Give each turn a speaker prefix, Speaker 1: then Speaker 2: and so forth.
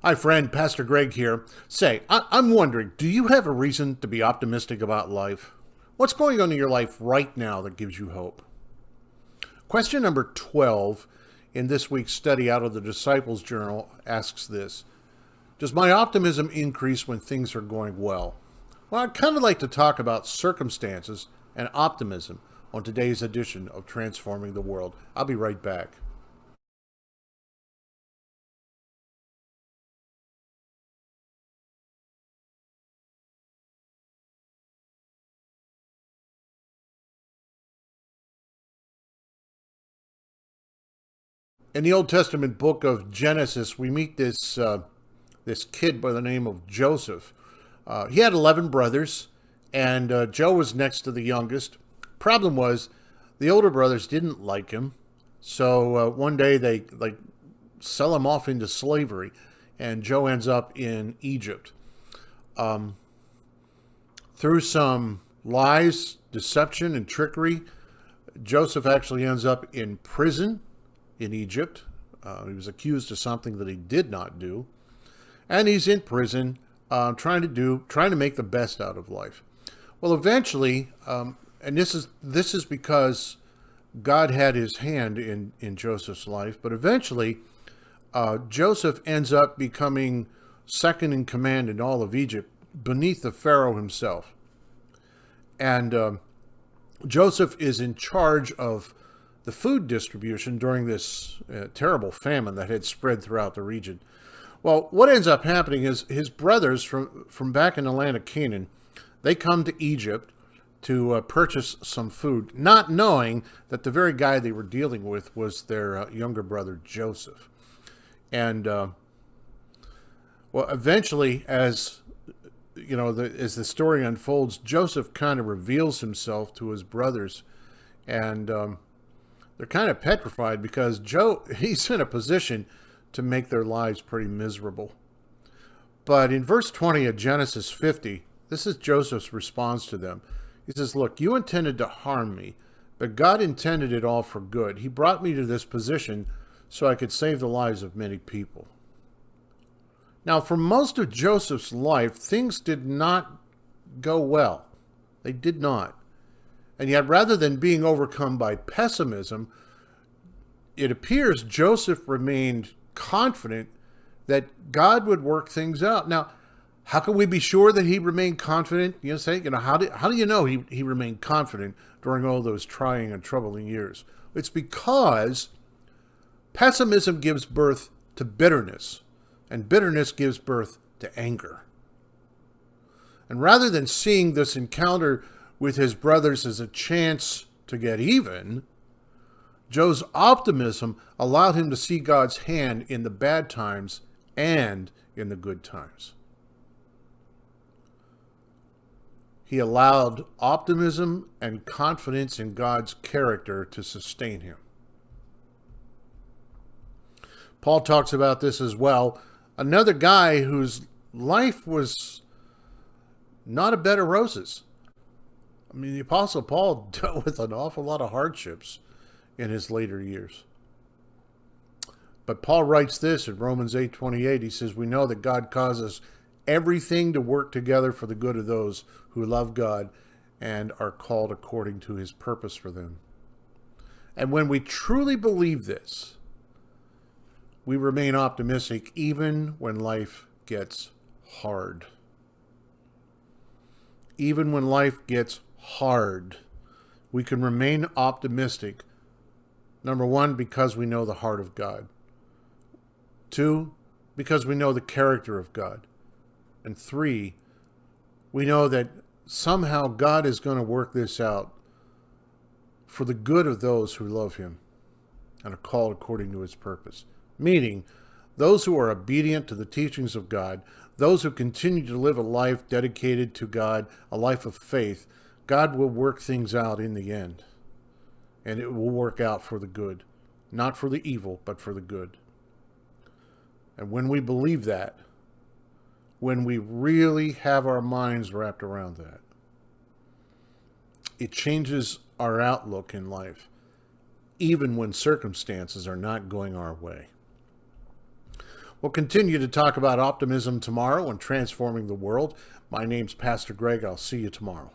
Speaker 1: Hi, friend. Pastor Greg here. Say, I'm wondering, do you have a reason to be optimistic about life? What's going on in your life right now that gives you hope? Question number 12 in this week's study out of the Disciples' Journal asks this: does my optimism increase when things are going well? Well, I'd kind of like to talk about circumstances and optimism on today's edition of Transforming the World. I'll be right back. In the Old Testament book of Genesis, we meet this kid by the name of Joseph. He had 11 brothers, and Joe was next to the youngest. Problem was, the older brothers didn't like him, so one day they sell him off into slavery, and Joe ends up in Egypt. Through some lies, deception, and trickery, Joseph actually ends up in prison in Egypt. He was accused of something that he did not do, and he's in prison trying to make the best out of life. Well, eventually, and this is because God had his hand in Joseph's life, but eventually Joseph ends up becoming second in command in all of Egypt beneath the Pharaoh himself. And Joseph is in charge of the food distribution during this terrible famine that had spread throughout the region. Well, what ends up happening is his brothers from back in the land of Canaan, they come to Egypt to purchase some food, not knowing that the very guy they were dealing with was their younger brother, Joseph. And, well, eventually, as as the story unfolds, Joseph kind of reveals himself to his brothers, and they're kind of petrified because he's in a position to make their lives pretty miserable. But in verse 20 of Genesis 50, this is Joseph's response to them. He says, "Look, you intended to harm me, but God intended it all for good. He brought me to this position so I could save the lives of many people." Now, for most of Joseph's life, things did not go well. They did not. And yet, rather than being overcome by pessimism, it appears Joseph remained confident that God would work things out. Now, how can we be sure that he remained confident? How do you know he remained confident during all those trying and troubling years? It's because pessimism gives birth to bitterness, and bitterness gives birth to anger. And rather than seeing this encounter with his brothers as a chance to get even, Joe's optimism allowed him to see God's hand in the bad times and in the good times. He allowed optimism and confidence in God's character to sustain him. Paul talks about this as well. Another guy whose life was not a bed of roses. I mean, the Apostle Paul dealt with an awful lot of hardships in his later years. But Paul writes this in Romans 8:28. He says, "We know that God causes everything to work together for the good of those who love God and are called according to his purpose for them." And when we truly believe this, we remain optimistic even when life gets hard. Even when life gets hard, we can remain optimistic. Number one, because we know the heart of God. Two, because we know the character of God. And three, we know that somehow God is going to work this out for the good of those who love him and are called according to his purpose. Meaning, those who are obedient to the teachings of God, those who continue to live a life dedicated to God, a life of faith, God will work things out in the end. And it will work out for the good. Not for the evil, but for the good. And when we believe that, when we really have our minds wrapped around that, it changes our outlook in life, even when circumstances are not going our way. We'll continue to talk about optimism tomorrow and transforming the world. My name's Pastor Greg. I'll see you tomorrow.